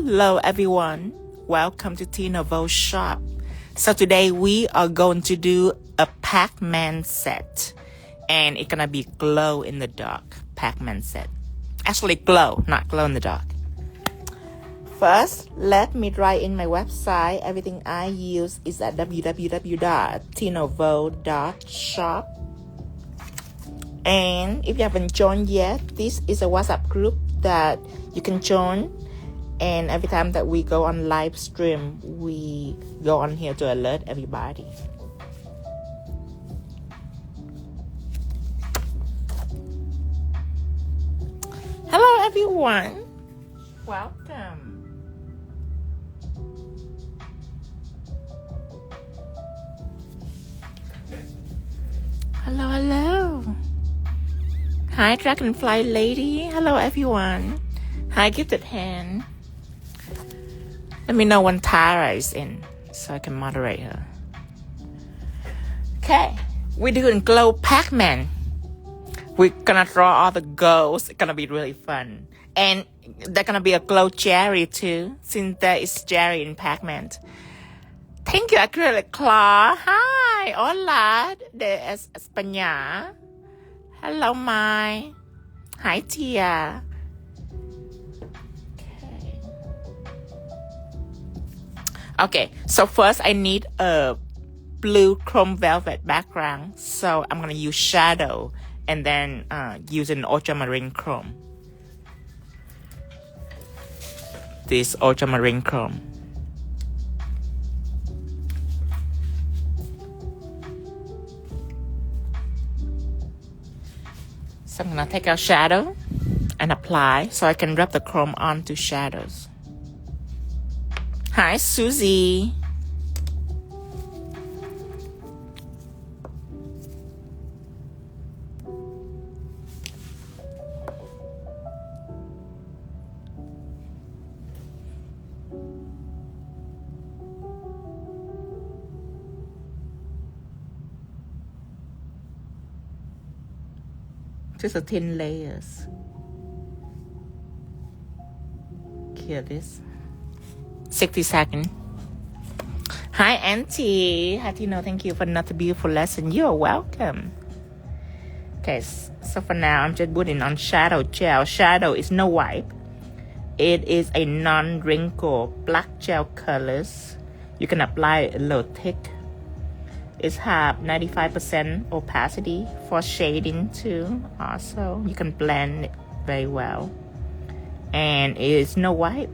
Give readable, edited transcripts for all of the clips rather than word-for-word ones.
Hello everyone, welcome to 𝙑𝙤 shop. So today we are going to do a Pac-Man set, and it's gonna be glow in the dark Pac-Man set. Actually glow, not glow in the dark. First, let me write in my website. Everything I use is at www.𝙑𝙤.shop. And if you haven't joined yet, this is a WhatsApp group that you can join. And every time that we go on live stream, we go on here to alert everybody. Hello everyone, welcome. Hello. Hi Dragonfly Lady, hello everyone. Hi Gifted Hand. Let me know when Tara is in so I can moderate her. Okay, we're doing glow Pac-Man. We're gonna draw all the ghosts. It's gonna be really fun. And there's gonna be a glow Cherry too, since there is Cherry in Pac-Man. Thank you, Acrylic Claw. Hi, hola de España. Hello, Mai. Hi, Tia. Okay, so first I need a blue chrome velvet background. So I'm going to use shadow and then use an ultramarine chrome. This ultramarine chrome. So I'm going to take out shadow and apply so I can rub the chrome onto shadows. Hi, Susie. Just a thin layers. Clear this. 60 seconds. Hi, Auntie. How do you know? Thank you for another beautiful lesson. You're welcome. Okay, so for now, I'm just putting on shadow gel. Shadow is no wipe. It is a non-wrinkle black gel colors. You can apply it a little thick. It's have 95% opacity for shading too. Also, you can blend it very well. And it is no wipe.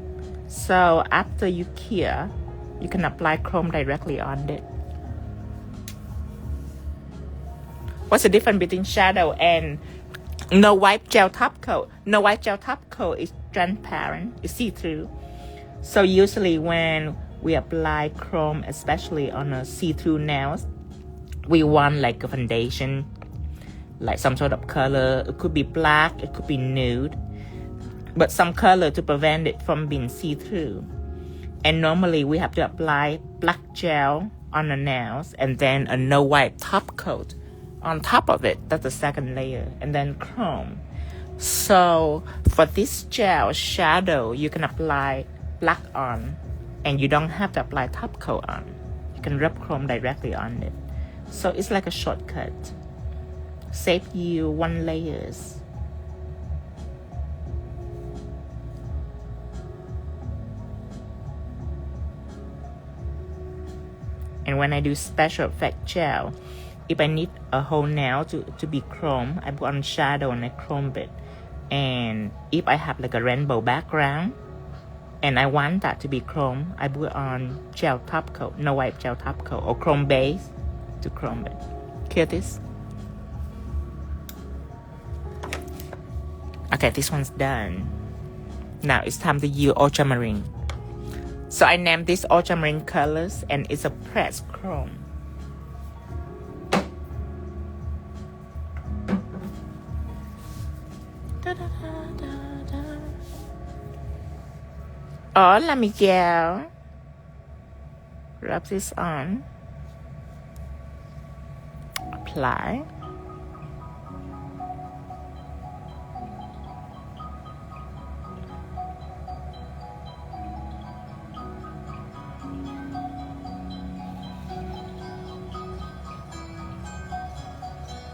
So after you cure, you can apply chrome directly on it. What's the difference between shadow and no wipe gel top coat? No wipe gel top coat is transparent, it's see-through. So usually when we apply chrome, especially on a see-through nails, we want like a foundation, like some sort of color. It could be black, it could be nude, but some color to prevent it from being see-through. And normally we have to apply black gel on the nails and then a no wipe top coat on top of it. That's the second layer, and then chrome. So for this gel shadow, you can apply black on and you don't have to apply top coat on. You can rub chrome directly on it. So it's like a shortcut. Save you one layers. And when I do special effect gel, if I need a whole nail to be chrome, I put on shadow and I chrome it. And if I have like a rainbow background and I want that to be chrome, I put on gel top coat, no wipe gel top coat, or chrome base to chrome it. Clear this? Okay, this one's done. Now it's time to use ultramarine. So I named this ultramarine colors, and it's a pressed chrome. Hola, Miguel. Rub this on. Apply.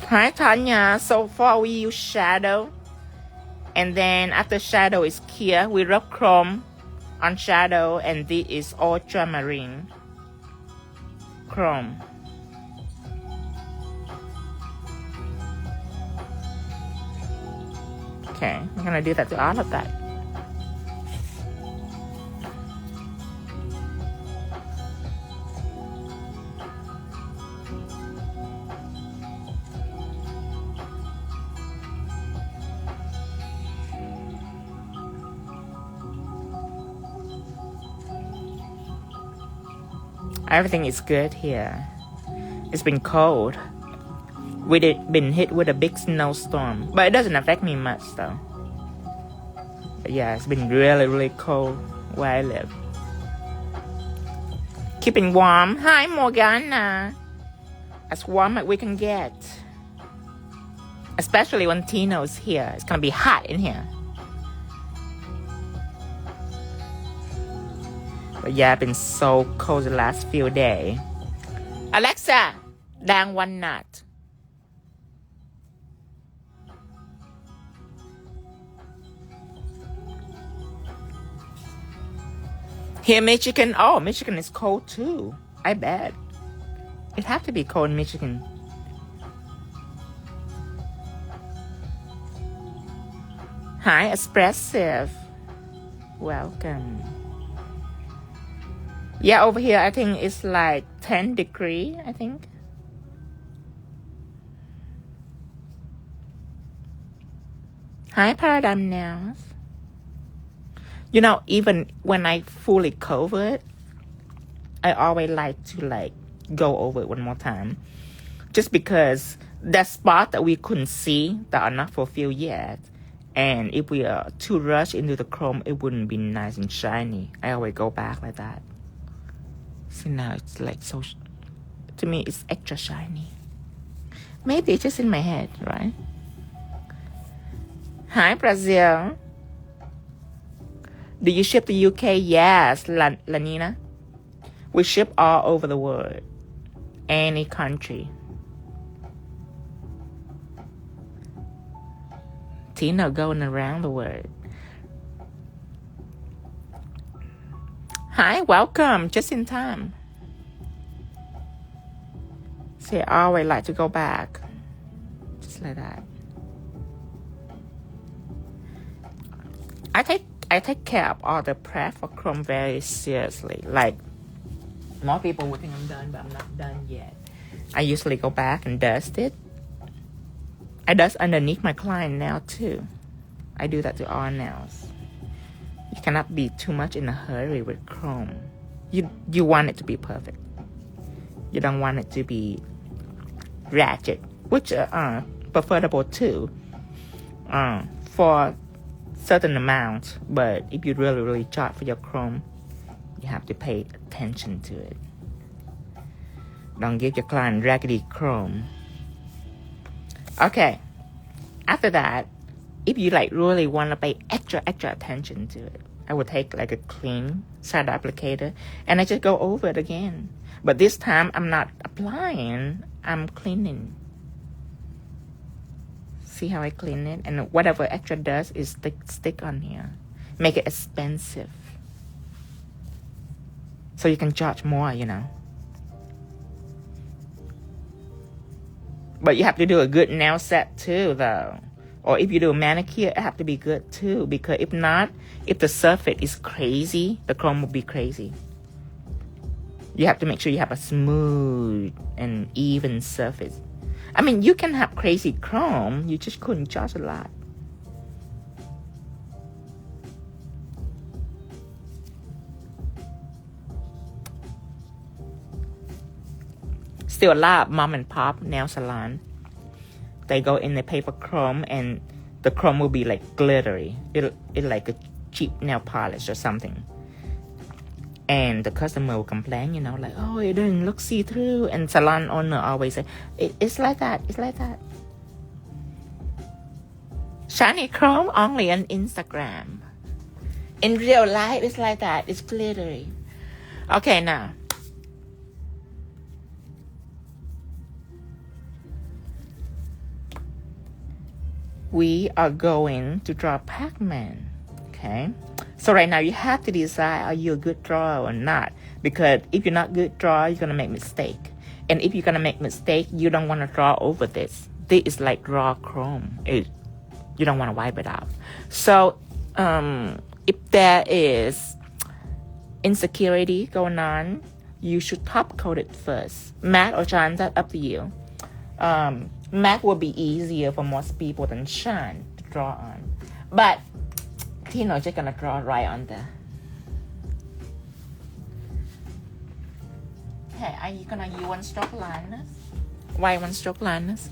Hi Tanya, so far we use shadow, and then after shadow is clear, we rub chrome on shadow, and this is ultramarine chrome. Okay, I'm gonna do that to all of that. Everything is good here. It's been cold. We've been hit with a big snowstorm, but it doesn't affect me much though. But yeah, it's been really, really cold where I live. Keeping warm. Hi Morgana. As warm as we can get. Especially when Tino's here. It's gonna be hot in here. But yeah, I've been so cold the last few days. Alexa, down one notch. Here, Michigan. Oh, Michigan is cold too. I bet. It have to be cold in Michigan. Hi, Expressive. Welcome. Yeah, over here, I think it's like 10 degrees, I think. Hi, Paradigm Nails. You know, even when I fully cover it, I always like to go over it one more time. Just because that spot that we couldn't see that are not fulfilled yet. And if we are too rushed into the chrome, it wouldn't be nice and shiny. I always go back like that. See, now it's like so, to me, it's extra shiny. Maybe it's just in my head, right? Hi, Brazil. Do you ship to UK? Yes, Lanina. We ship all over the world. Any country. Tina going around the world. Hi, welcome. Just in time. See, I always like to go back. Just like that. I take care of all the prep for chrome very seriously. Like, more people would think I'm done, but I'm not done yet. I usually go back and dust it. I dust underneath my client nail too. I do that to all nails. You cannot be too much in a hurry with chrome. You want it to be perfect. You don't want it to be ratchet, which preferable too, for certain amount. But if you really charge for your chrome, you have to pay attention to it. Don't give your client raggedy chrome. Okay. After that, if you really want to pay extra attention to it, I would take a clean shadow applicator and I just go over it again. But this time I'm not applying, I'm cleaning. See how I clean it? And whatever extra dust is stick on here. Make it expensive. So you can charge more, you know. But you have to do a good nail set too, though. Or if you do a manicure, it have to be good too. Because if not, if the surface is crazy, the chrome will be crazy. You have to make sure you have a smooth and even surface. I mean, you can have crazy chrome, you just couldn't charge a lot. Still a lot of mom and pop nail salon. They go in the paper chrome and the chrome will be glittery. It's like a cheap nail polish or something. And the customer will complain, oh, it doesn't look see-through. And salon owner always say, it's like that, it's like that. Shiny chrome only on Instagram. In real life, it's like that, it's glittery. Okay, now. we are going to draw Pac-Man. Okay, so right now you have to decide, are you a good drawer or not? Because if you're not good drawer, you're gonna make mistake. And if you're gonna make mistake, you don't want to draw over this. This is like raw chrome. You don't want to wipe it off. So if there is insecurity going on, you should top coat it first. Matte or shine, that's up to you. Matte will be easier for most people than shine to draw on. But Tino's just gonna draw right on there. Okay, are you gonna use one stroke liners? Why one stroke liners?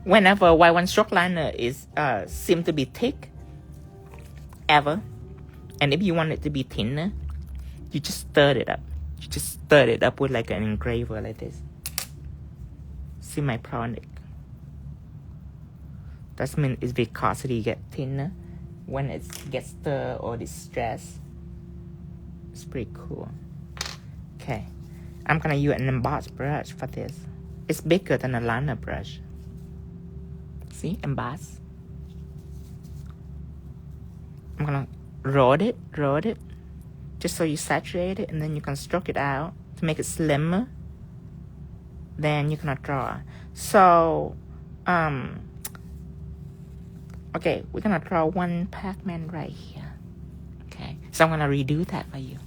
Whenever white one stroke liner is seem to be thick, and if you want it to be thinner, you just stir it up. You just stir it up with like an engraver like this. See my product? That means its viscosity get thinner when it gets stirred or distressed. It's pretty cool. Okay, I'm gonna use an emboss brush for this. It's bigger than a liner brush. See, emboss. I'm gonna roll it, just so you saturate it, and then you can stroke it out to make it slimmer. Then you're gonna draw. So, okay, we're gonna draw one Pac-Man right here. Okay, so I'm gonna redo that for you.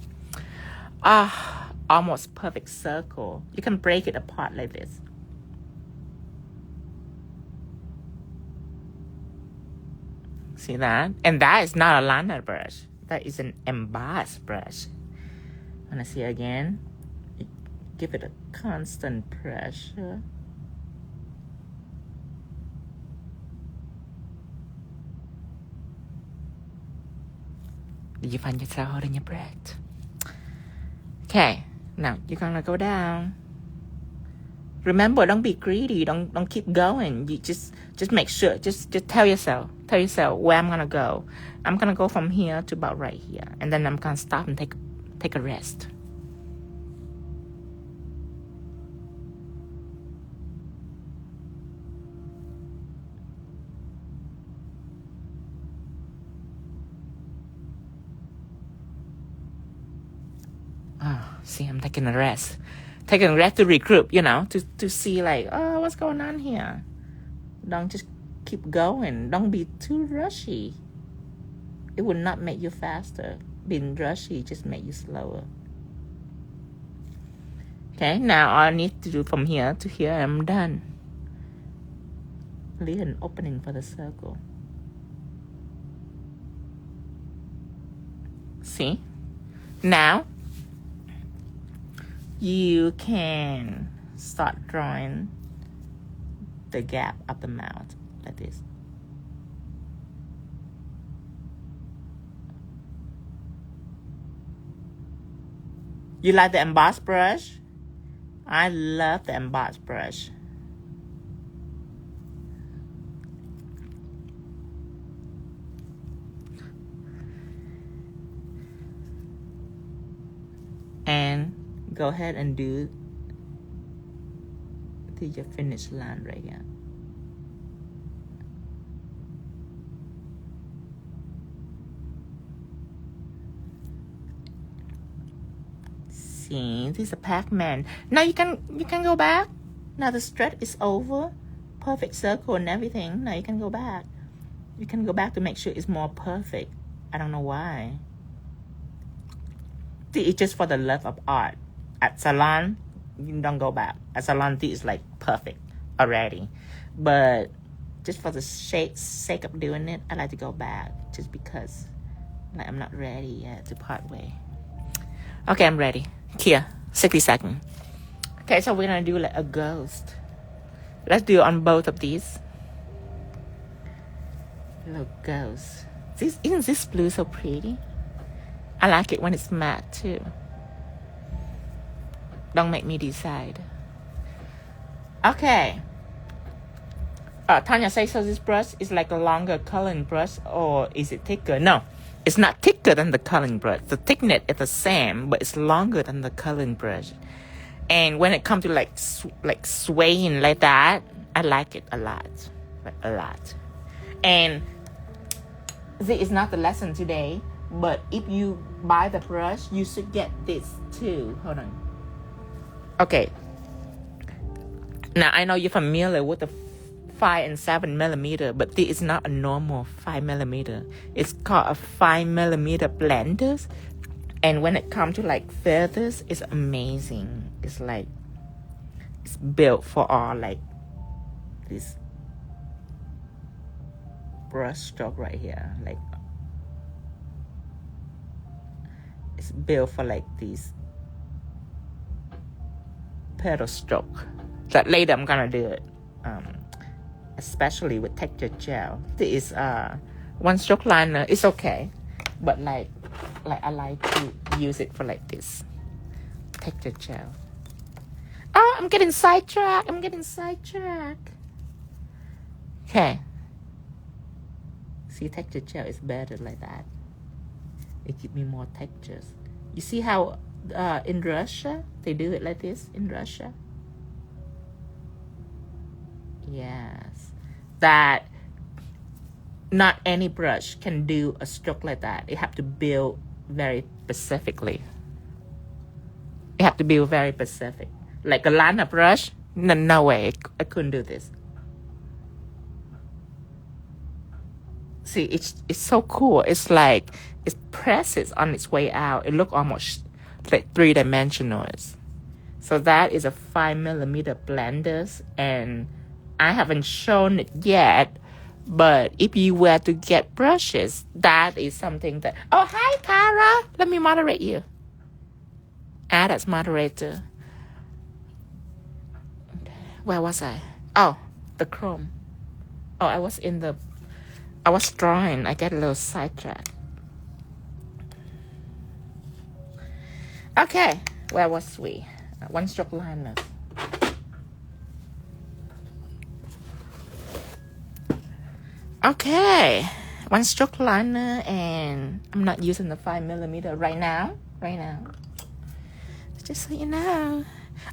Almost perfect circle. You can break it apart like this. See that? And that is not a liner brush. That is an emboss brush. Wanna see again? Give it a constant pressure. Did you find yourself holding your breath? Okay, now you're gonna go down. Remember, don't be greedy. Don't keep going. You just make sure. Just tell yourself where I'm gonna go. I'm gonna go from here to about right here, and then I'm gonna stop and take a rest. See, I'm taking a rest. Taking a rest to regroup, to see like, oh, what's going on here? Don't just keep going. Don't be too rushy. It will not make you faster. Being rushy just make you slower. Okay, now all I need to do from here to here, I'm done. Leave an opening for the circle. See? Now, you can start drawing the gap of the mouth like this. You like the emboss brush? I love the emboss brush. And go ahead and do your finish line right here. See, this is a Pac-Man. Now you can go back. Now the stretch is over. Perfect circle and everything. Now you can go back. You can go back to make sure it's more perfect. I don't know why. See, it's just for the love of art. At salon, you don't go back. At salon, this is like perfect already. But just for the sake of doing it, I like to go back just because like I'm not ready yet to part way. Okay, I'm ready. Here, 60 seconds. Okay, so we're gonna do like a ghost. Let's do it on both of these. Little ghost. Isn't this blue so pretty? I like it when it's matte too. Don't make me decide. Okay. Tanya says, so this brush is like a longer coloring brush or is it thicker? No. It's not thicker than the coloring brush. The thickness is the same, but it's longer than the coloring brush. And when it comes to like swaying like that, I like it a lot, like a lot. And this is not the lesson today, but if you buy the brush, you should get this too. Hold on. Okay. Now I know you're familiar with the 5 and 7 millimeter, but this is not a normal 5 millimeter. It's called a 5 millimeter blenders. And when it comes to like feathers, it's amazing. It's like, it's built for all like this brush stroke right here. Like, it's built for like these petal stroke. But later I'm gonna do it. Especially with texture gel. This is one stroke liner. It's okay, but like I like to use it for like this texture gel. Oh, I'm getting sidetracked. Okay. See, texture gel is better like that. It gives me more textures. You see how in Russia they do it like this in Russia? Yes, that not any brush can do a stroke like that. You have to build very specifically. You have to build very specific. Like a liner brush, no way, I couldn't do this. See, it's so cool. It's like it presses on its way out. It looks almost like 3-dimensional. So that is a 5 millimeter blenders, and I haven't shown it yet, but if you were to get brushes, that is something that... Oh, hi, Tara. Let me moderate you. That's moderator. Where was I? Oh, the Chrome. Oh, I was drawing. I get a little sidetracked. Okay, where was we? One stroke liner. Okay, one stroke liner, and I'm not using the 5 millimeter right now. Just so you know.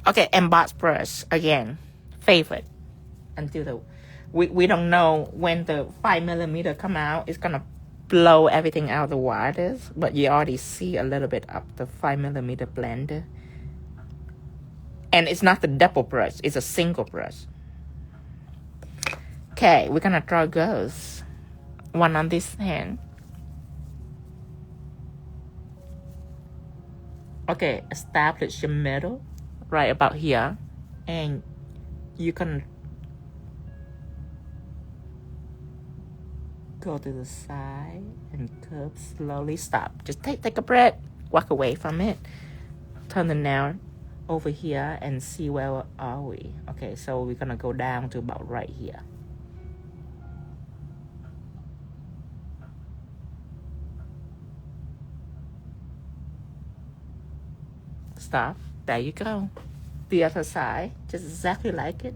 Okay, Emboss Brush again, favorite. Until we don't know when the 5 millimeter come out. It's gonna blow everything out of the waters, but you already see a little bit of the 5 millimeter blender. And it's not the double brush; it's a single brush. Okay, we're gonna draw ghosts. One on this hand. Okay, establish your middle right about here, and you can go to the side and curve slowly. Stop. Just take a breath. Walk away from it. Turn the nail over here and see where are we. Okay, so we're gonna go down to about right here. Stop. There you go. The other side, just exactly like it.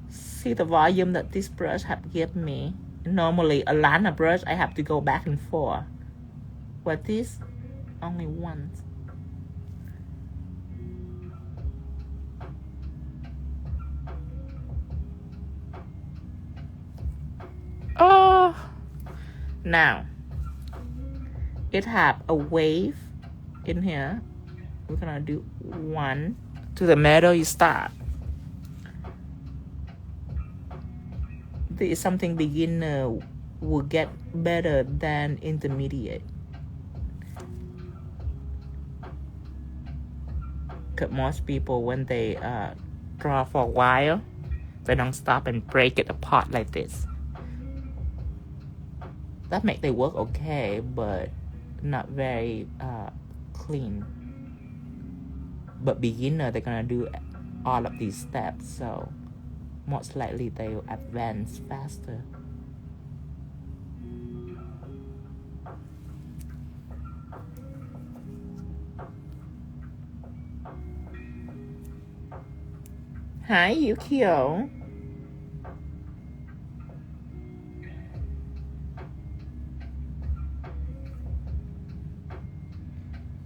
See the volume that this brush have given me. Normally a liner brush I have to go back and forth, but this only once. Oh, now it have a wave in here. We're gonna do one to the middle. You stop. This is something beginner will get better than intermediate. Because most people, when they draw for a while, they don't stop and break it apart like this. That makes they work okay, but not very clean. But beginner, they're gonna do all of these steps, so most likely they will advance faster. Hi, Yukio.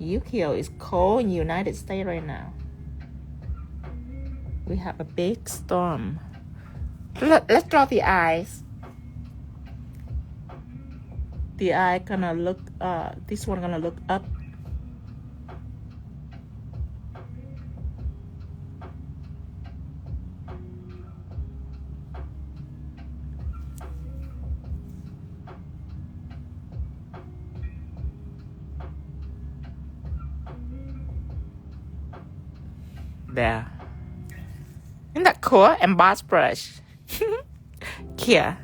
Yukio is cold in the United States right now. We have a big storm. Let's draw the eyes. The eye gonna look, this one gonna look up. There. Isn't that cool? Emboss brush. Here.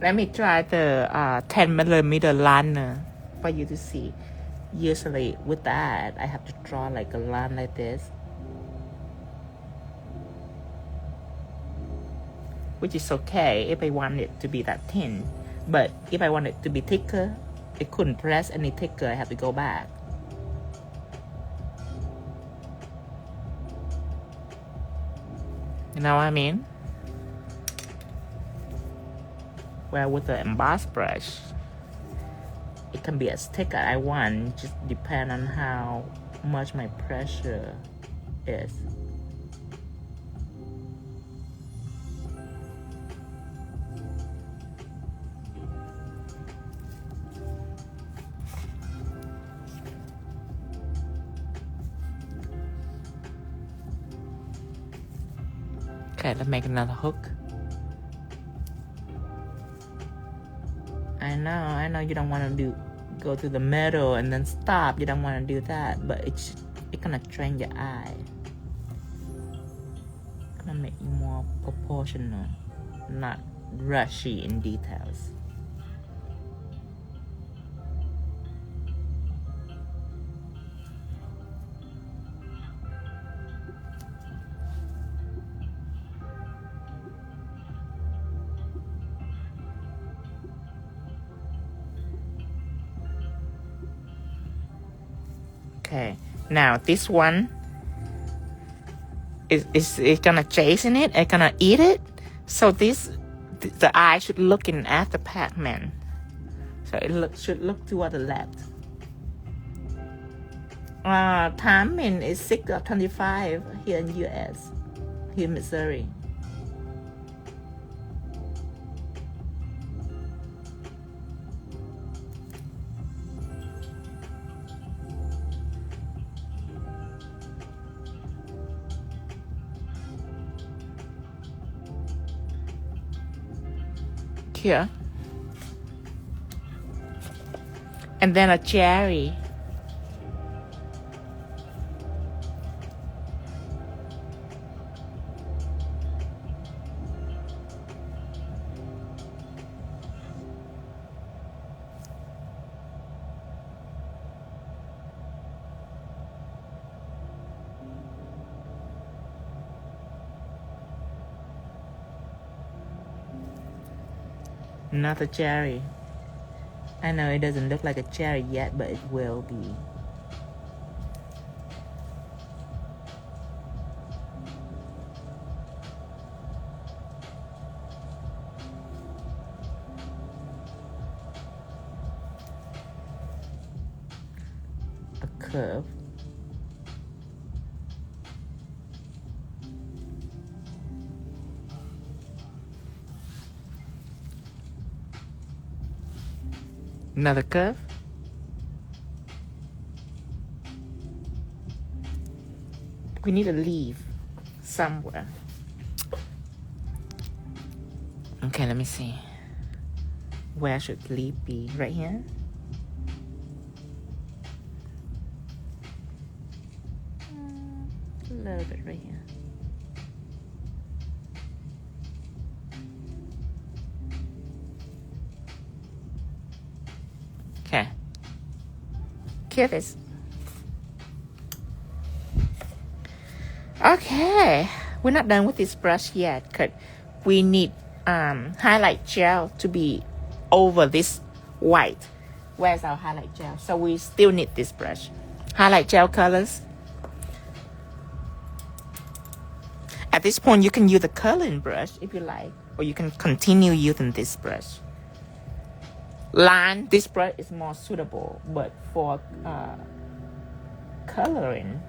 Let me try the 10mm liner for you to see. Usually with that, I have to draw like a line like this, which is okay if I want it to be that thin. But if I want it to be thicker, I couldn't press any thicker. I have to go back. You know what I mean? Well, with the emboss brush, it can be as thick as I want. Just depend on how much my pressure is. Okay, let's make another hook. I know you don't want to go to the middle and then stop. You don't want to do that, but it's gonna train your eye. Gonna make you more proportional, not rushy in details. Okay, now this one is gonna chasing it, it's gonna eat it. So the eye should looking at the Pac-Man. So it should look toward the left. Timing is 6:25 here in US, here in Missouri. Here. And then a cherry. Another cherry. I know it doesn't look like a cherry yet, but it will be. A curve. Another curve. We need a leaf somewhere. Okay, let me see. Where should the leaf be? Right here? A little bit right here. Okay. Here it is. Okay, we're not done with this brush yet because we need highlight gel to be over this white. Where's our highlight gel? So we still need this brush. Highlight gel colors. At this point, you can use the curling brush if you like, or you can continue using this brush. Line, this brush is more suitable, but for coloring,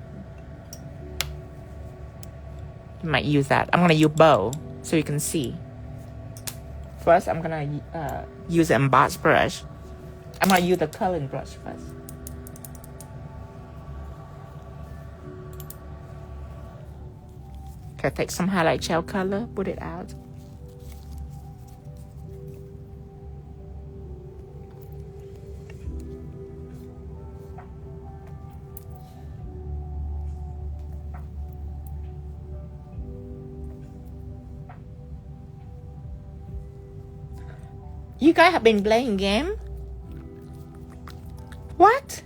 you might use that. I'm gonna use both so you can see. First, I'm gonna use the Emboss Brush. I'm gonna use the coloring brush first. Okay, take some highlight gel color, put it out. You guys have been playing game? What?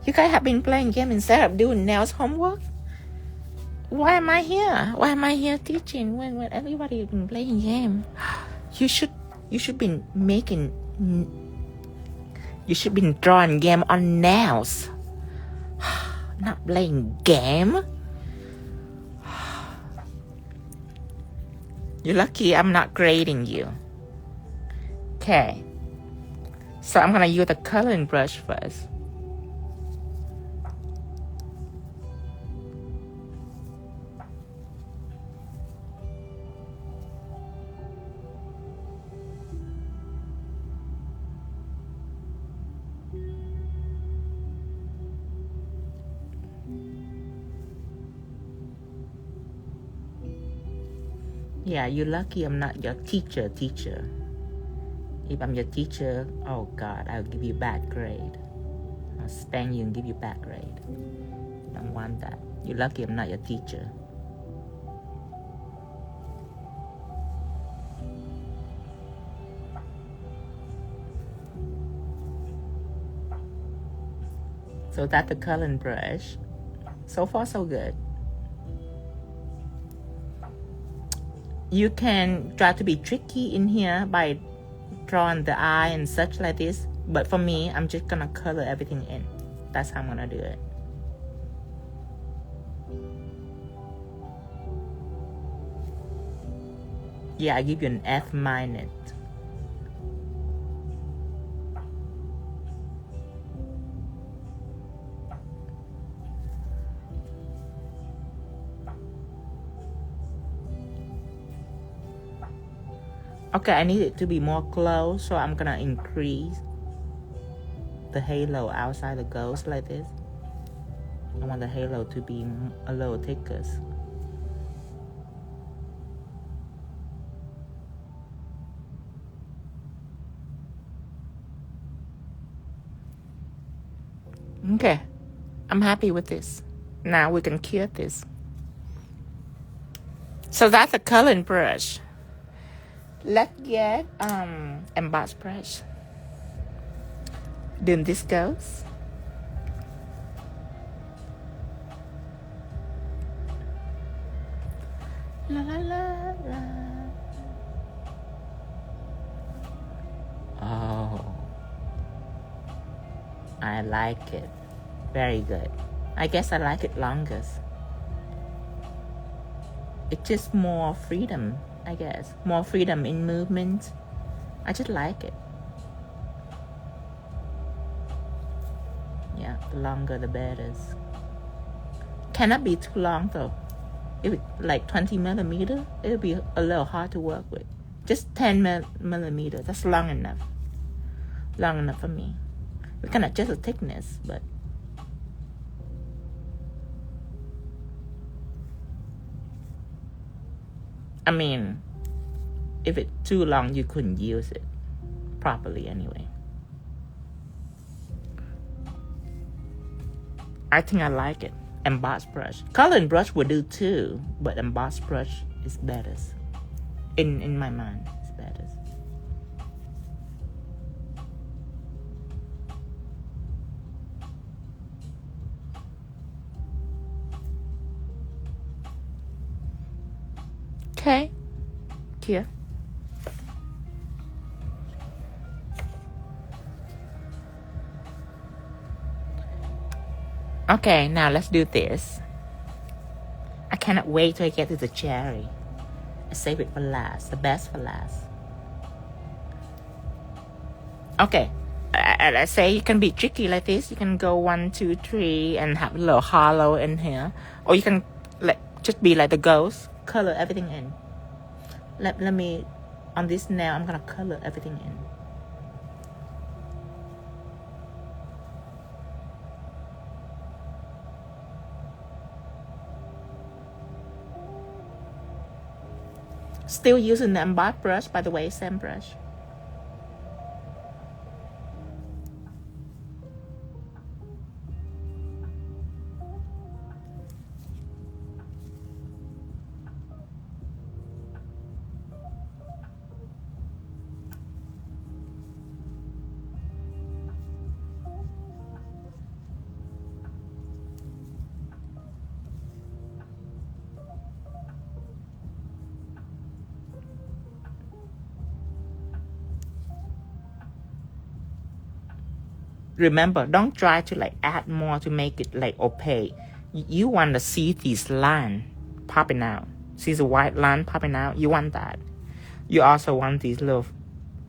You guys have been playing game instead of doing nails homework? Why am I here? Why am I here teaching when everybody has been playing game? You should be making. You should be drawing game on nails, not playing game. You're lucky I'm not grading you. Okay, so I'm gonna use the coloring brush first. Yeah, you're lucky I'm not your teacher. If I'm your teacher, oh God, I'll give you bad grade. I'll spank you and give you bad grade. Don't want that. You're lucky I'm not your teacher. So that's the coloring brush. So far, so good. You can try to be tricky in here by drawing the eye and such like this, but for me, I'm just gonna color everything in. That's how I'm gonna do it. Yeah, I give you an F-. Okay, I need it to be more close, so I'm gonna increase the halo outside the ghost like this. I want the halo to be a little thicker. Okay, I'm happy with this. Now we can cure this. So that's a coloring brush. Let's get Emboss Brush. Then this goes. La la la la. Oh, I like it. Very good. I guess I like it longest. It's just more freedom, I guess. More freedom in movement. I just like it. Yeah, the longer the better. Cannot be too long though. If it's like 20 millimeter, it'll be a little hard to work with. Just 10 millimeter, that's long enough. Long enough for me. We can adjust the thickness, but I mean, if it's too long, you couldn't use it properly anyway. I think I like it. Emboss brush. Coloring brush will do too, but emboss brush is better. In my mind, it's better. Okay. Here. Okay, now let's do this. I cannot wait till I get to the cherry. I save it for last, the best for last. Okay, I say you can be tricky like this. You can go 1, 2, 3 and have a little hollow in here, or you can just be like the ghost, color everything in. Let me, on this nail, I'm gonna color everything in. Still using the Emboss brush, by the way, same brush. Remember, don't try to add more to make it opaque. You want to see this line popping out. See the white line popping out? You want that. You also want these little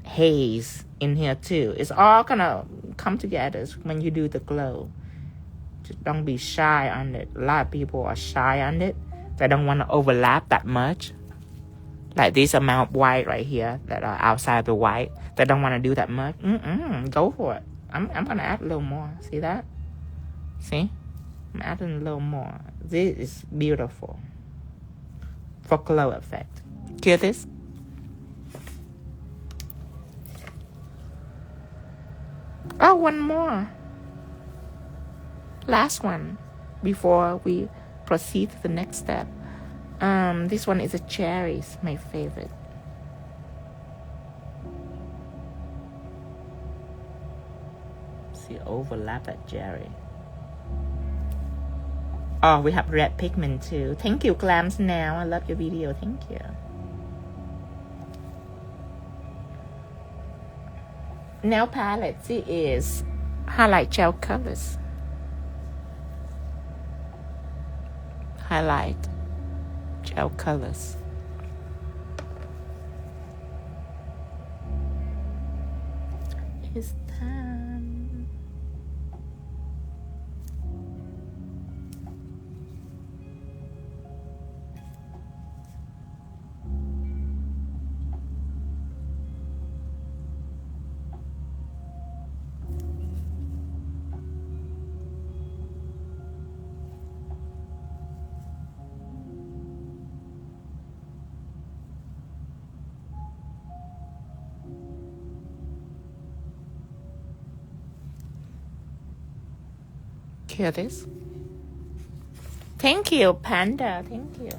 haze in here too. It's all gonna come together when you do the glow. Just don't be shy on it. A lot of people are shy on it. They don't want to overlap that much. Like this amount of white right here that are outside the white. They don't want to do that much. Go for it. I'm gonna add a little more. See that? See? I'm adding a little more. This is beautiful for glow effect. Hear this? Oh, one more. Last one before we proceed to the next step. This one is a Cherries, my favorite. Overlap that cherry. Oh, we have red pigment too. Thank you, Glams Now. I love your video. Thank you. Nail palette. It is highlight gel colors. Highlight gel colors. It's time. Hear this? Thank you, Panda. Thank you.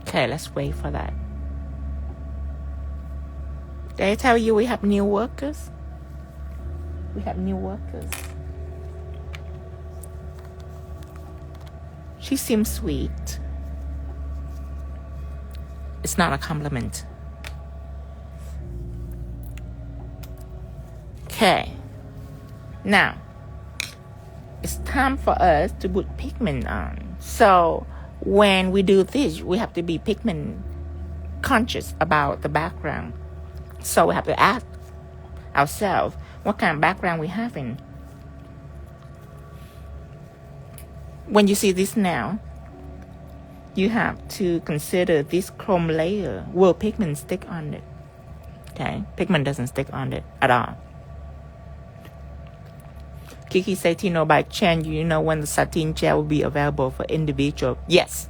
Okay, let's wait for that. Did I tell you we have new workers? We have new workers. She seems sweet. It's not a compliment. Okay. Now, it's time for us to put pigment on. So, when we do this, we have to be pigment conscious about the background. So, we have to ask ourselves what kind of background we have in. When you see this now, you have to consider this chrome layer. Will pigment stick on it? Okay, pigment doesn't stick on it at all. Kiki say, Tino, by chance, you know when the satin gel will be available for individual? Yes.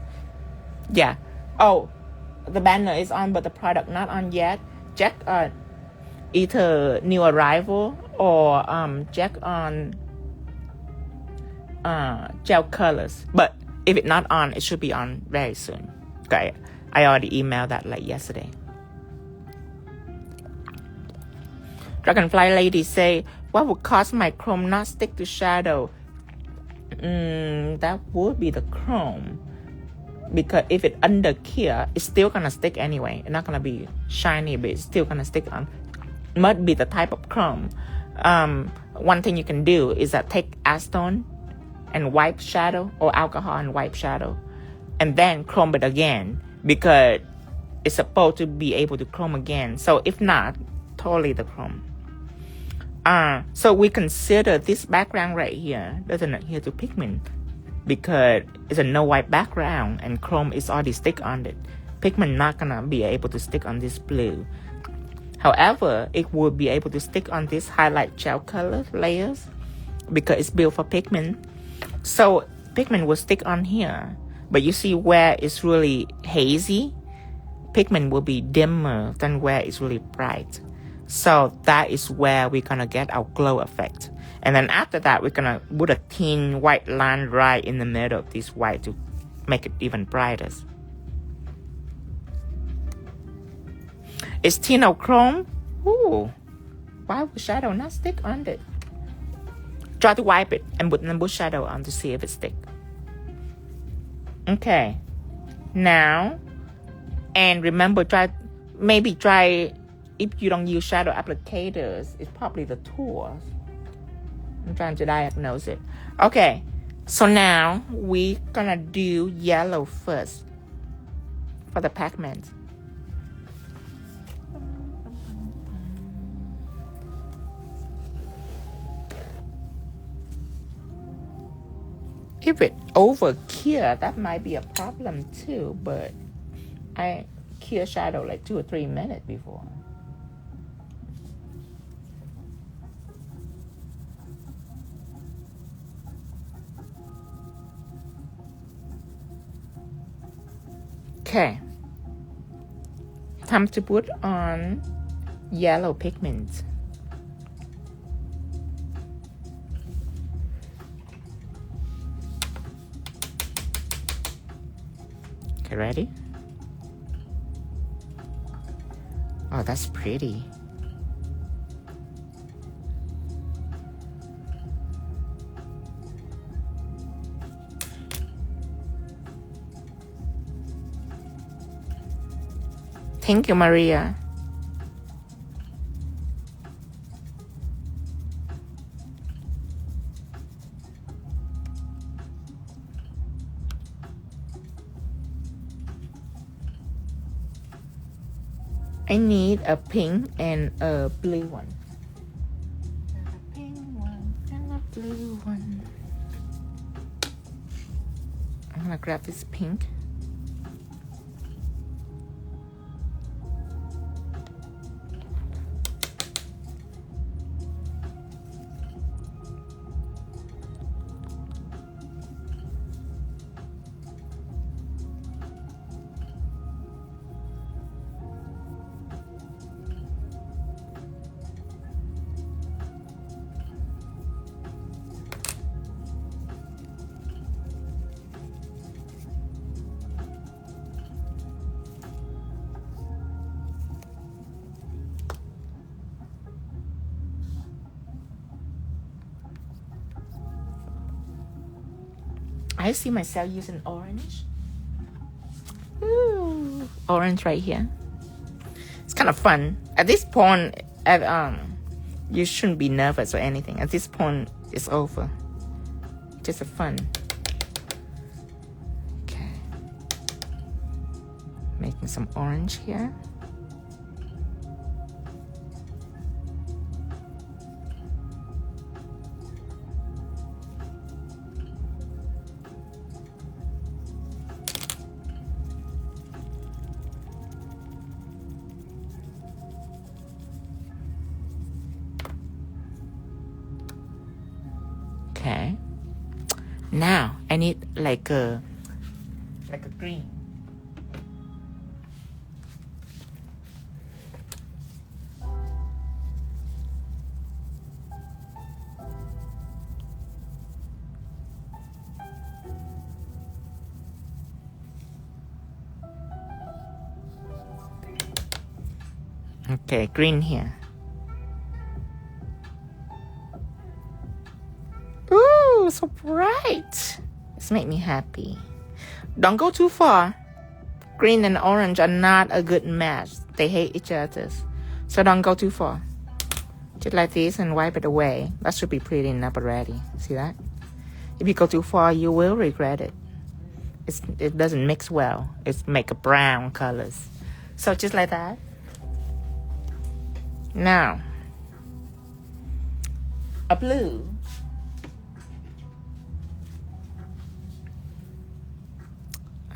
Yeah. Oh, the banner is on, but the product not on yet. Check either new arrival or check on gel colors. But if it's not on, it should be on very soon. Okay, I already emailed that yesterday. Dragonfly lady say, what would cause my chrome not stick to shadow? That would be the chrome. Because if it under here, it's still gonna stick anyway. It's not gonna be shiny, but it's still gonna stick on. Might be the type of chrome. One thing you can do is that take acetone and wipe shadow, or alcohol and wipe shadow, and then chrome it again, because it's supposed to be able to chrome again. So if not, totally the chrome. So we consider this background right here doesn't adhere to pigment, because it's a no white background and chrome is already stick on it. Pigment not gonna be able to stick on this blue. However, it would be able to stick on this highlight gel color layers because it's built for pigment. So pigment will stick on here, but you see where it's really hazy, pigment will be dimmer than where it's really bright. So that is where we're gonna get our glow effect. And then after that, we're gonna put a thin white line right in the middle of this white to make it even brighter. It's thin or chrome. Ooh, why would shadow not stick on it? Try to wipe it and put shadow on to see if it stick. Okay, now, and remember, maybe try, if you don't use shadow applicators, it's probably the tools. I'm trying to diagnose it. Okay, so now we're gonna do yellow first for the Pac-Man. If it over cure, that might be a problem too, but I cure shadow like 2 or 3 minutes before. Okay, time to put on yellow pigment. Okay, ready? Oh, that's pretty. Thank you, Maria. I need a pink and a blue one. A pink one and a blue one. I'm gonna grab this pink. I see myself using orange. Ooh, orange right here. It's kind of fun. At this point, you shouldn't be nervous or anything. At this point, it's over. Just a fun. Okay. Making some orange here. Okay. Now I need like a green. Okay, green here. Ooh, so bright. It's made me happy. Don't go too far. Green and orange are not a good match. They hate each other. So don't go too far. Just like this and wipe it away. That should be pretty enough already. See that? If you go too far, you will regret it. It doesn't mix well. It's make a brown colors. So just like that. Now, a blue.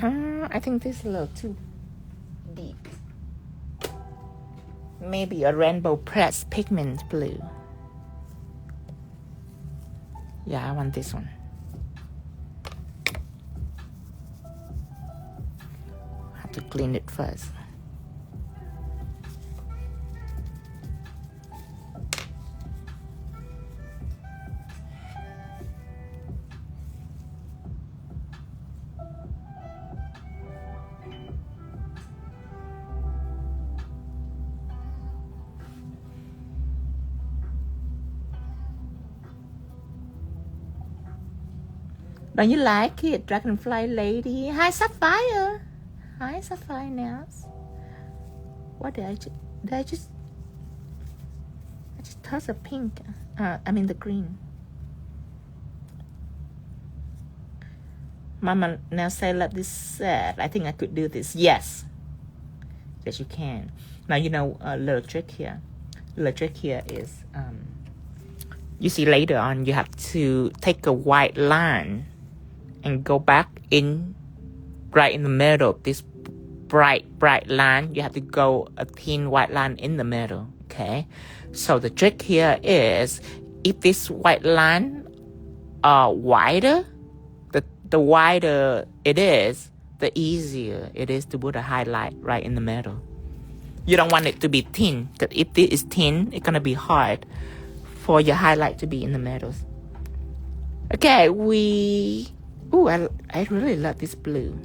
I think this is a little too deep. Maybe a rainbow pressed pigment blue. Yeah, I want this one. Have to clean it first. Don't you like it, Dragonfly Lady? Hi, Sapphire. Hi, Sapphire Nails. What did I just touched the pink. I mean the green. Mama now say love this set. I think I could do this. Yes. Yes, you can. Now you know a little trick here. Little trick here is you see later on you have to take a white line and go back in right in the middle. This bright line, you have to go a thin white line in the middle. Okay, so the trick here is if this white line are wider, the wider it is, the easier it is to put a highlight right in the middle. You don't want it to be thin, because if it is thin, it's gonna be hard for your highlight to be in the middle. Okay, I really love this blue.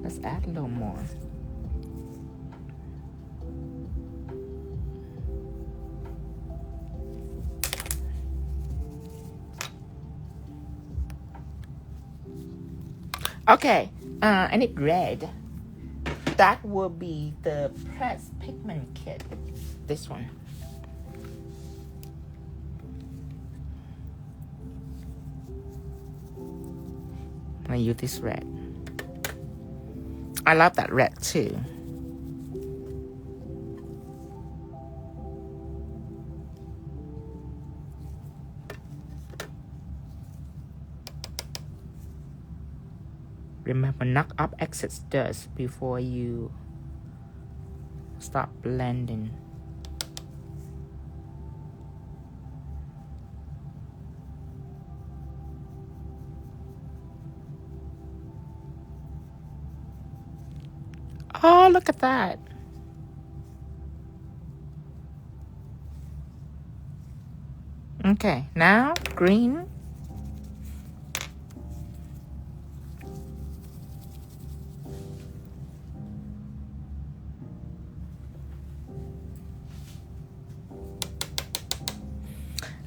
Let's add a little more. Okay, I need red. That will be the pressed pigment kit. This one. I use this red. I love that red too. Remember, knock up excess dust before you start blending. Oh, look at that. Okay, now green.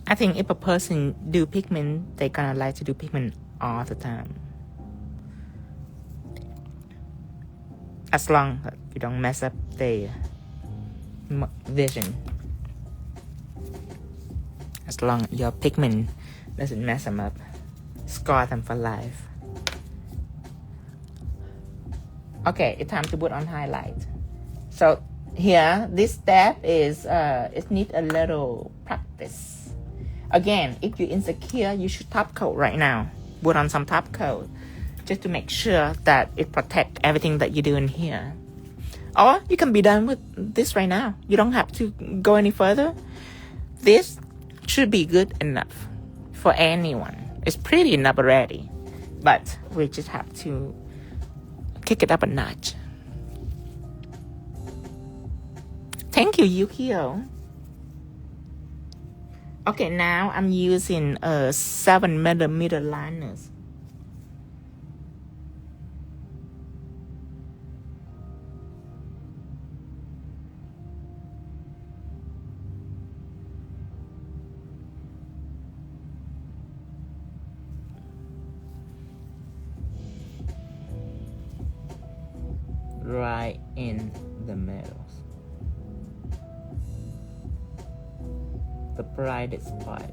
I think if a person do pigment, they gonna like to do pigment all the time. As long as you don't mess up their vision. As long as your pigment doesn't mess them up, scar them for life. Okay, it's time to put on highlight. So here, this step is it needs a little practice. Again, if you're insecure, you should top coat right now. Put on some top coat, just to make sure that it protects everything that you do in here. Or you can be done with this right now. You don't have to go any further. This should be good enough for anyone. It's pretty enough already, but we just have to kick it up a notch. Thank you, Yukio. Okay, now I'm using 7mm liners. right in the middle, the brightest part.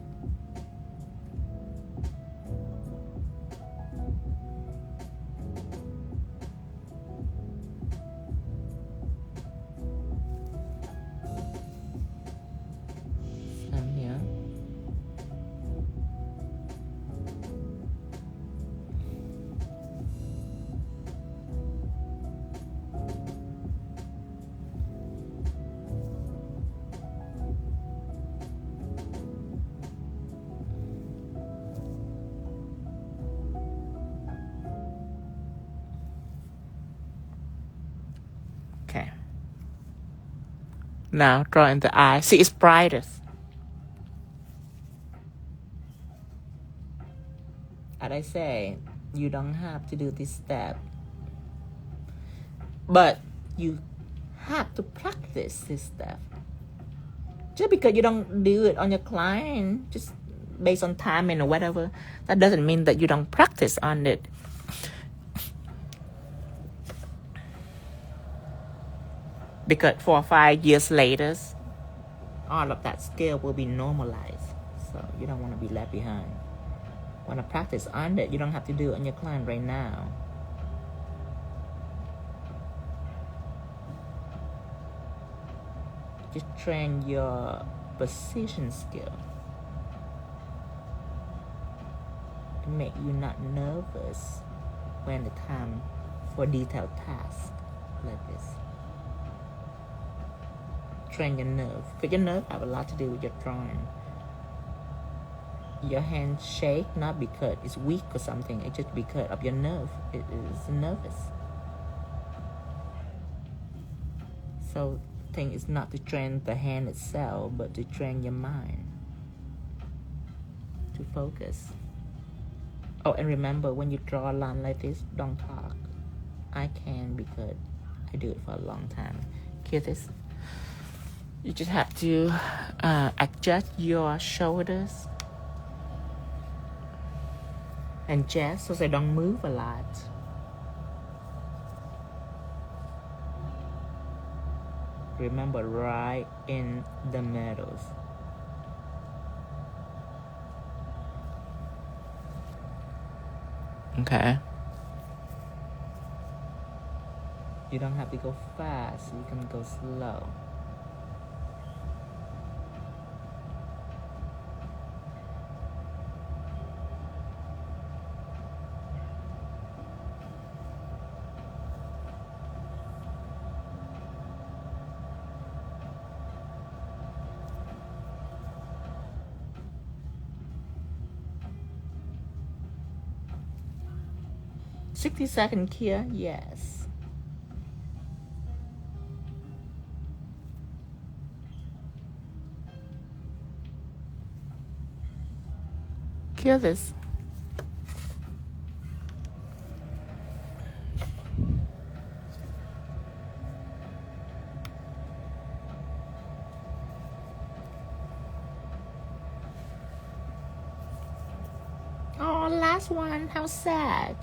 Okay. Now draw in the eye. See, it's brightest. As I say, you don't have to do this step, but you have to practice this step. Just because you don't do it on your client, just based on timing or whatever, that doesn't mean that you don't practice on it. Because 4 or 5 years later, all of that skill will be normalized. So you don't want to be left behind. Want to practice on it, you don't have to do it on your client right now. Just train your precision skill to make you not nervous when the time for detailed tasks like this. Train your nerve, because your nerve have a lot to do with your drawing. Your hand shake not because it's weak or something, it's just because of your nerve. It is nervous. So the thing is not to train the hand itself, but to train your mind to focus. Oh, and remember, when you draw a line like this, don't talk. I can because I do it for a long time. Hear this? You just have to adjust your shoulders and chest so they don't move a lot. Remember, right in the middle. Okay. You don't have to go fast, you can go slow. "60-second here," yes. Kill this. Oh, last one. How sad.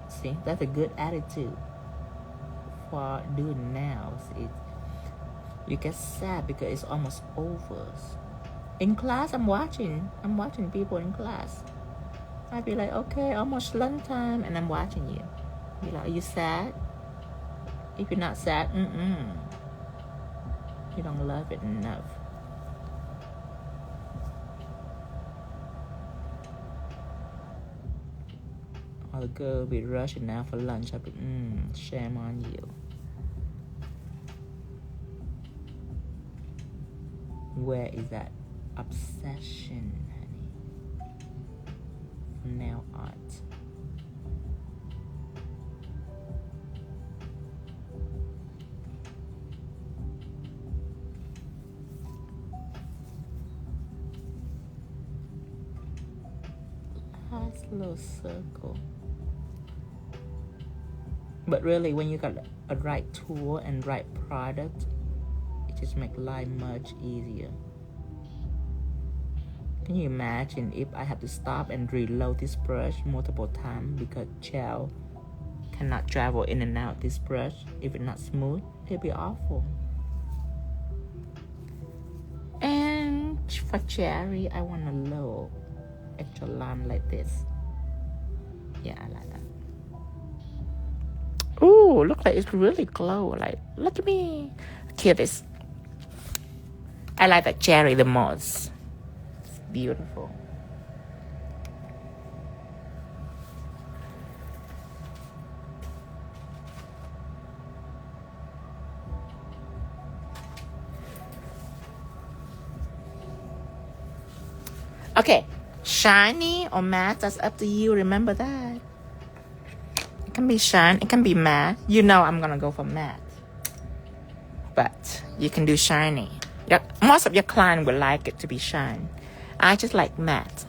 See, that's a good attitude for doing nails. You get sad because it's almost over. In class, I'm watching people in class. I'd be like, okay, almost lunchtime, and I'm watching you. Be like, are you sad? If you're not sad, you don't love it enough. All the girls be rushing now for lunch. I'd be, shame on you. Where is that obsession, honey, for nail art? Nice little circle. But really, when you got a right tool and right product, it just makes life much easier. Can you imagine if I have to stop and reload this brush multiple times because gel cannot travel in and out this brush? If it's not smooth, it'll be awful. And for cherry, I want a little extra line like this. Yeah, I like that. Ooh, look like it's really glow. Like, look at me. Here this. I like the cherry the most. It's beautiful. Okay, shiny or matte, that's up to you. Remember that. It can be shine, it can be matte. You know I'm gonna go for matte. But you can do shiny. Most of your clients would like it to be shine. I just like matte.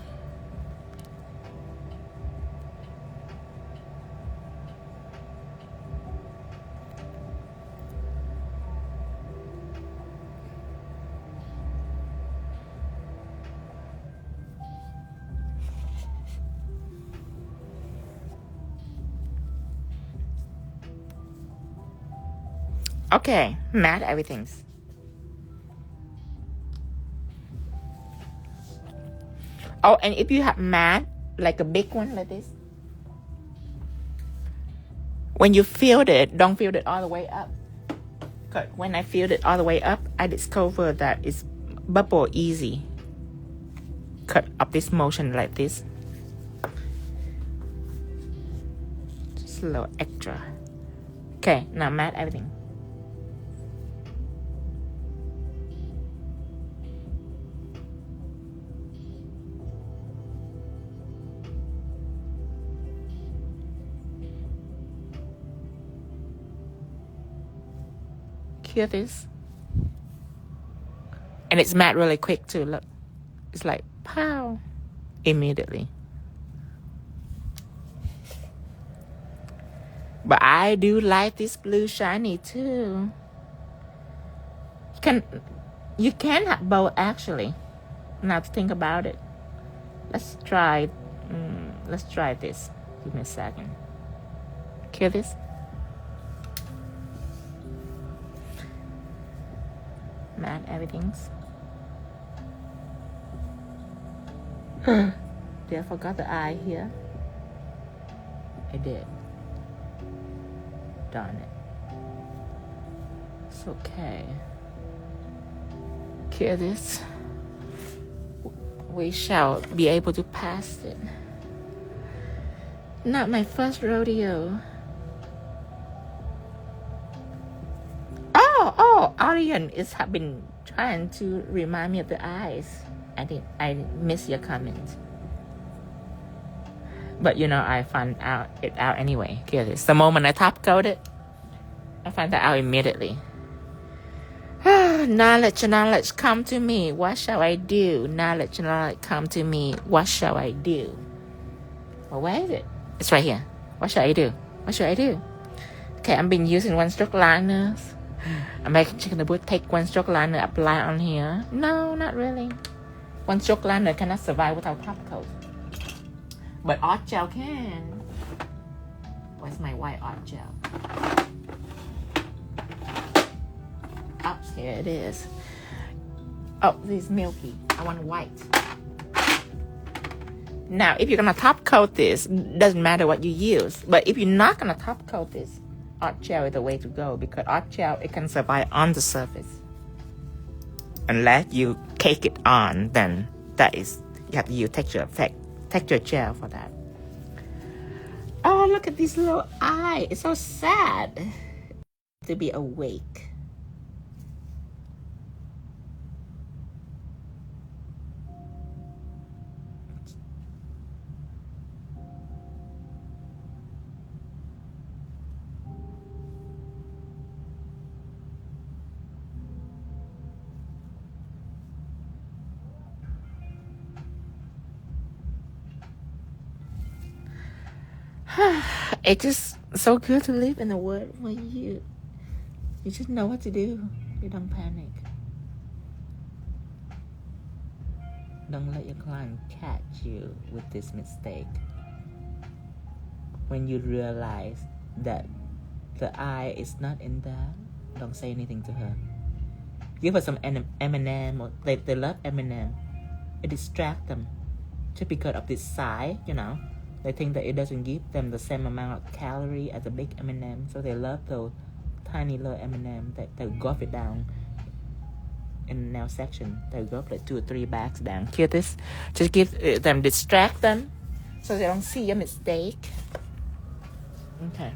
Okay, matte everything's. Oh, and if you have matte, like a big one like this, when you filled it, don't fill it all the way up. Because when I filled it all the way up, I discovered that it's bubble easy. Cut up this motion like this. Just a little extra. Okay, now matte everything. Hear this? And it's matte really quick too. Look, it's like pow, immediately. But I do like this blue shiny too. You can have both actually. Now to think about it, let's try this. Give me a second. Hear this? Matte everything's. Did I forgot the eye here? I did. Darn it. It's okay. Hear this? We shall be able to pass it. Not my first rodeo. Audience have been trying to remind me of the eyes. I missed your comment. But you know, I found it out anyway. Hear this. The moment I top coat it, I find that out immediately. Knowledge, come to me. What shall I do? Knowledge, come to me. What shall I do? Well, where is it? It's right here. What shall I do? What should I do? Okay, I've been using one stroke liners. I'm making chicken boot. Take one stroke liner, apply on here. No, not really. One stroke liner cannot survive without top coat. But art gel can. Where's my white art gel? Oh, here it is. Oh, this is milky. I want white. Now, if you're gonna top coat this, doesn't matter what you use. But if you're not gonna top coat this, art gel is the way to go, because art gel, it can survive on the surface. Unless you cake it on, then that is, you have to use texture gel for that. Oh, look at this little eye. It's so sad to be awake. It's just so good to live in a world where you just know what to do. You don't panic. Don't let your client catch you with this mistake. When you realize that the eye is not in there, don't say anything to her. Give her some M&M, or they love M&M. It distracts them. Just because of this size, they think that it doesn't give them the same amount of calorie as the big M&M, so they love those tiny little M&M that they gulp it down in the nail section. They gulp like 2 or 3 bags down. Hear this? Just give them, distract them, so they don't see your mistake. Okay.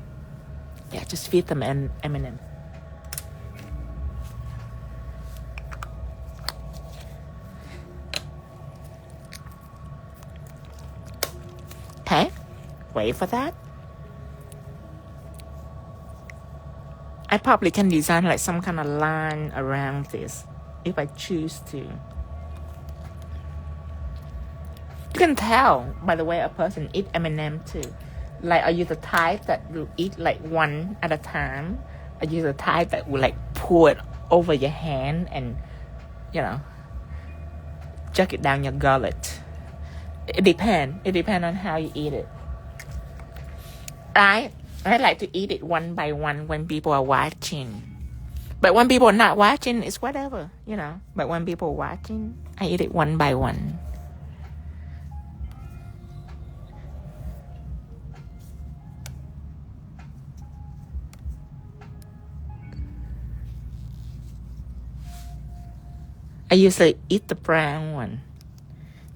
Yeah, just feed them an M&M. Okay, wait for that. I probably can design like some kind of line around this if I choose to. You can tell by the way a person eat M&M too. Like, are you the type that will eat like one at a time? Are you the type that will like pour it over your hand and, chuck it down your gullet? It depends. It depends on how you eat it. I like to eat it one by one when people are watching. But when people are not watching, it's whatever, But when people are watching, I eat it one by one. I usually eat the brown one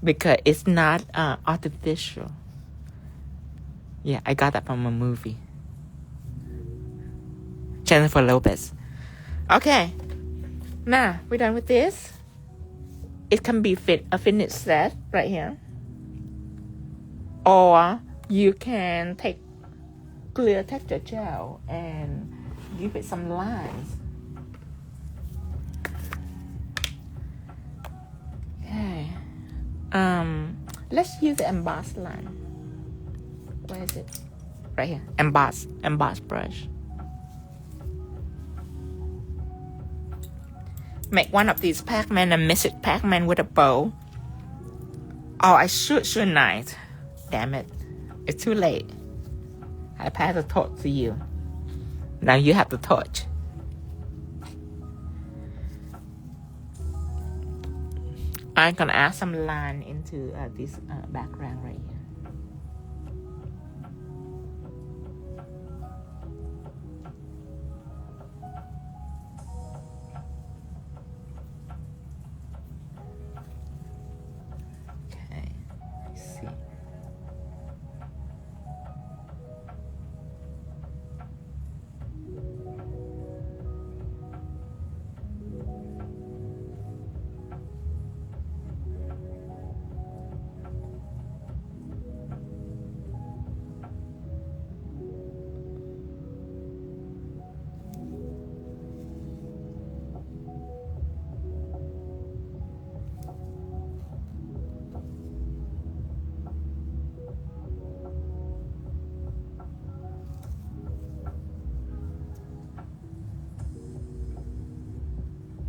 because it's not artificial. Yeah, I got that from a movie. Jennifer Lopez. Okay. Now, we're done with this. It can be a finished set right here. Or you can take clear texture gel and give it some lines. Okay. Let's use the emboss line. Where is it? Right here. Emboss brush. Make one of these Pac-Man and miss it Pac-Man with a bow. Oh, I shouldn't I? Damn it. It's too late. I pass the torch to you. Now you have the torch. I'm gonna add some line into this background right here. Okay, let's see.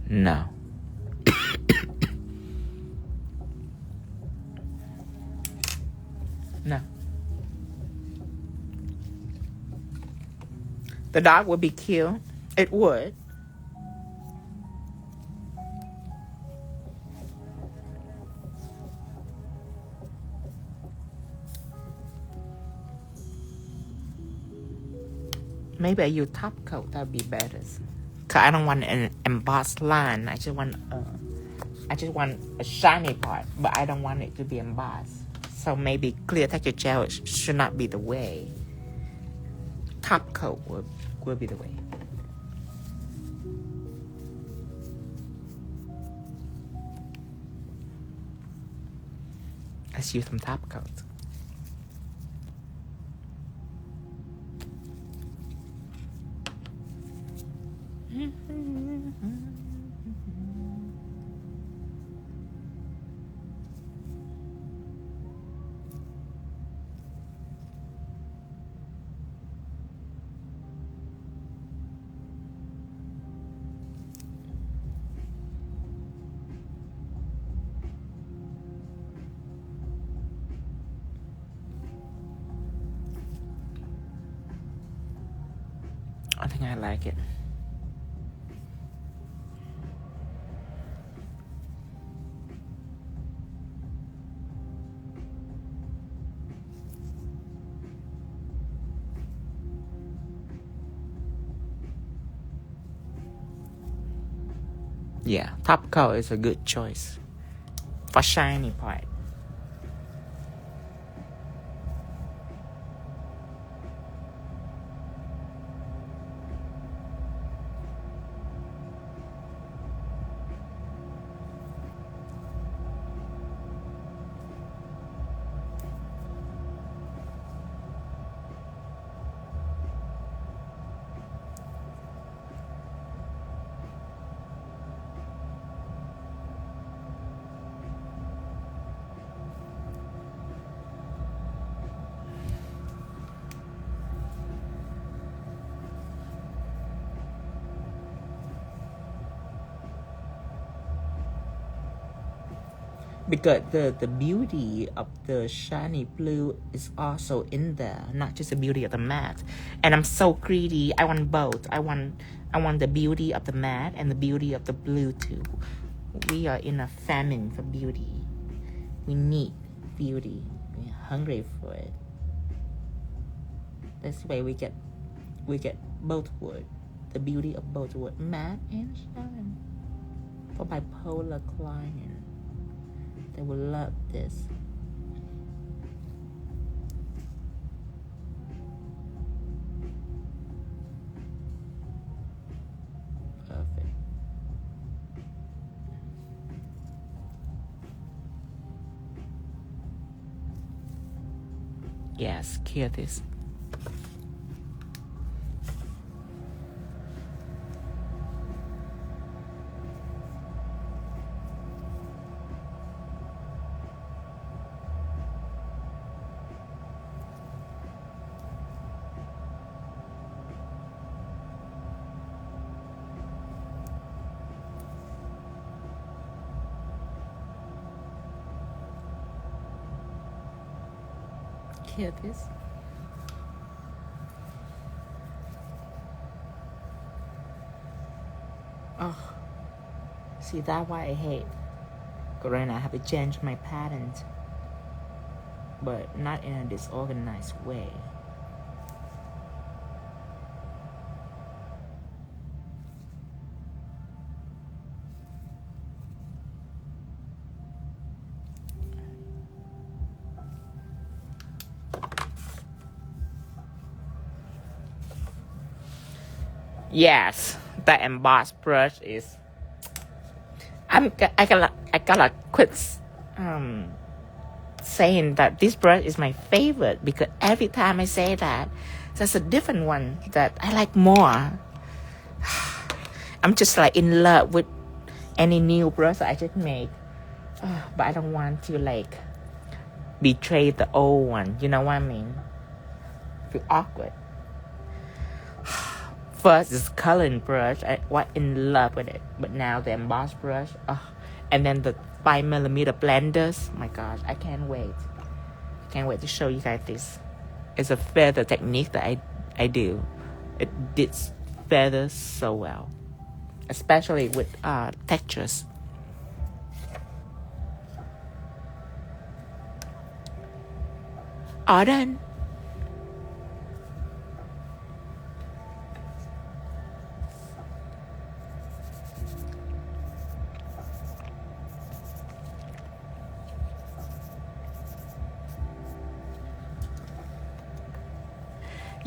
No. No. The dog would be killed. It would. Maybe I use top coat. That would be better. Cause I don't want an embossed line. I just want a shiny part, but I don't want it to be embossed. So maybe clear texture gel should not be the way. Top coat will be the way. Let's use some top coat. I think I like it. Yeah, Topcoat is a good choice for shiny part. Because the beauty of the shiny blue is also in there, not just the beauty of the matte. And I'm so greedy. I want both. I want the beauty of the matte and the beauty of the blue too. We are in a famine for beauty. We need beauty. We're hungry for it. That's why we get both words. The beauty of both words, matte and shine. For bipolar client. They will love this. Perfect. Yes, clear this. Hear this? Oh, see, that's why I hate. Right now I have to change my patterns, but not in a disorganized way. Yes, the Emboss Brush is. I gotta quit saying that this brush is my favorite, because every time I say that, there's a different one that I like more. I'm just like in love with any new brush I just make, but I don't want to like betray the old one. You know what I mean? Feel awkward. First is coloring brush. I was in love with it, but now the Emboss Brush, and then the 5mm blenders. My gosh, I can't wait. I can't wait to show you guys this. It's a feather technique that I do. It did feathers so well, especially with textures. All done.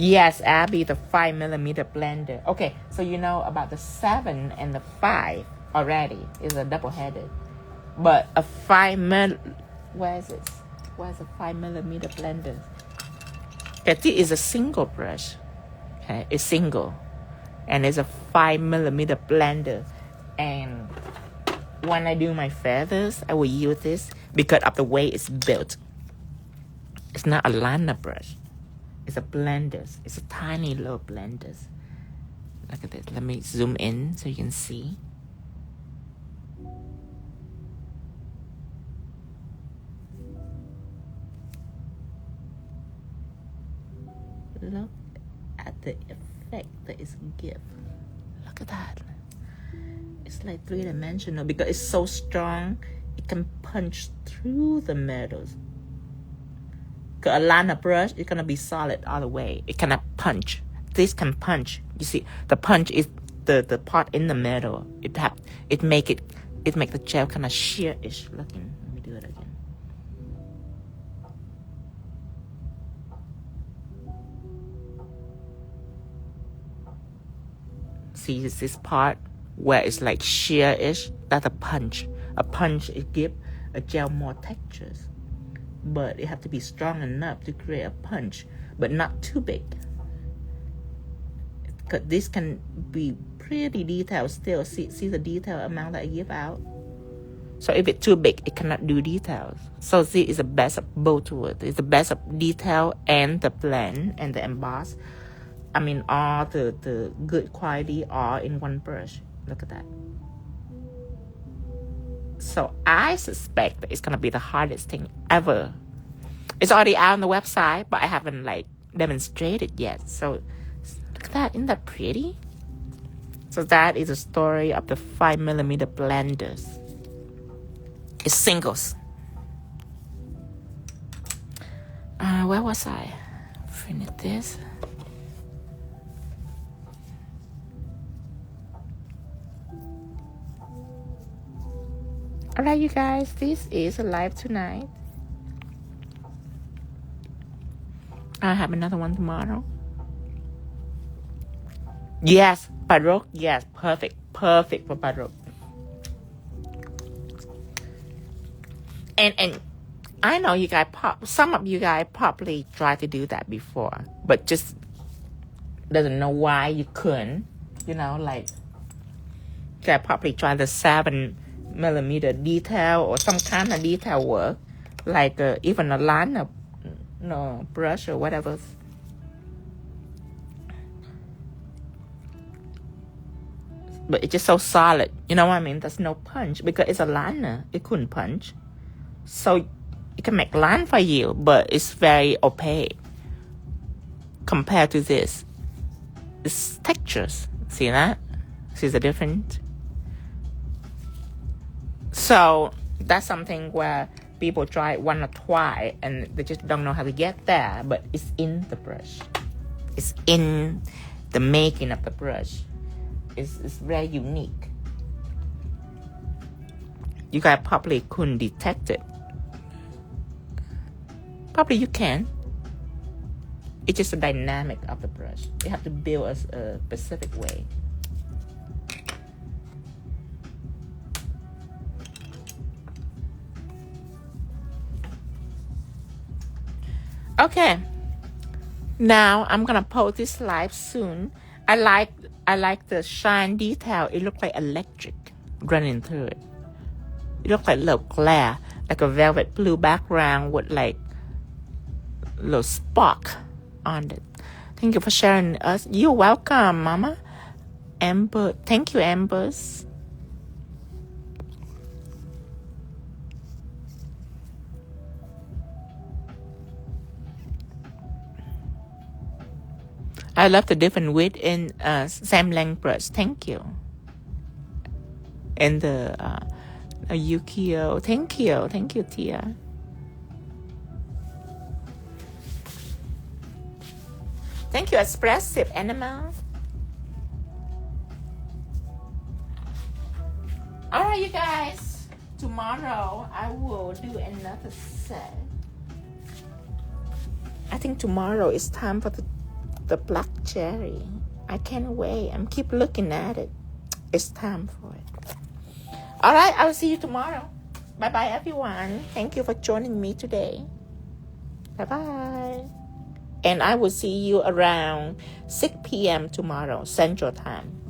Yes, Abby, the 5mm blender. Okay, so you know about the 7 and the 5 already. It's a double-headed. But a 5mm, where is it? Where's the 5mm blender? Okay, this is a single brush. Okay, it's single. And it's a 5mm blender. And when I do my feathers, I will use this because of the way it's built. It's not a liner brush. It's a blender. It's a tiny little blender. Look at this. Let me zoom in so you can see. Look at the effect that it's give. Look at that. It's like three-dimensional because it's so strong. It can punch through the metals. Because a liner brush is gonna be solid all the way. It cannot punch. This can punch. You see, the punch is the part in the metal. It make the gel kind of sheer-ish looking. Let me do it again. See, it's this part where it's like sheer-ish. That's a punch. A punch, it gives a gel more textures. But it have to be strong enough to create a punch, but not too big. Because this can be pretty detailed still. See the detail amount that I give out? So if it's too big, it cannot do details. So this is the best of both worlds. It's the best of detail and the blend and the emboss. I mean, all the good quality all in one brush. Look at that. So I suspect that it's going to be the hardest thing ever. It's already out on the website, but I haven't like demonstrated yet. So look at that. Isn't that pretty? So that is the story of the 5mm blenders. It's singles. Where was I? Finish this. Alright, you guys, this is live tonight. I have another one tomorrow. Yes, Baroque. Yes, perfect for Baroque. And I know you guys some of you guys probably tried to do that before, but just doesn't know why you couldn't. You know, like you guys probably tried the 7mm detail or some kind of detail work, like even a liner brush or whatever. But it's just so solid, you know what I mean? There's no punch because it's a liner. It couldn't punch, so it can make line for you, but it's very opaque compared to this. It's textures. See that? See the difference? So that's something where people try one or twice and they just don't know how to get there, but it's in the brush. It's in the making of the brush. It's very unique. You guys probably couldn't detect it. Probably you can. It's just the dynamic of the brush. You have to build a specific way. Okay, now I'm gonna post this live soon. I like the shine detail. It looks like electric running through it. It looks like a little glare, like a velvet blue background with like a little spark on it. Thank you for sharing us. You're welcome, Mama. Amber, thank you, Emboss. I love the different width in same length brush. Thank you. And the Yukio. Thank you, Tia. Thank you, Expressive Animal. Alright, you guys. Tomorrow I will do another set. I think tomorrow is time for the black cherry. I can't wait. I'm keep looking at it. It's time for it. All right, I'll see you tomorrow. Bye-bye, everyone. Thank you for joining me today. Bye-bye. And I will see you around 6 p.m. tomorrow, Central Time.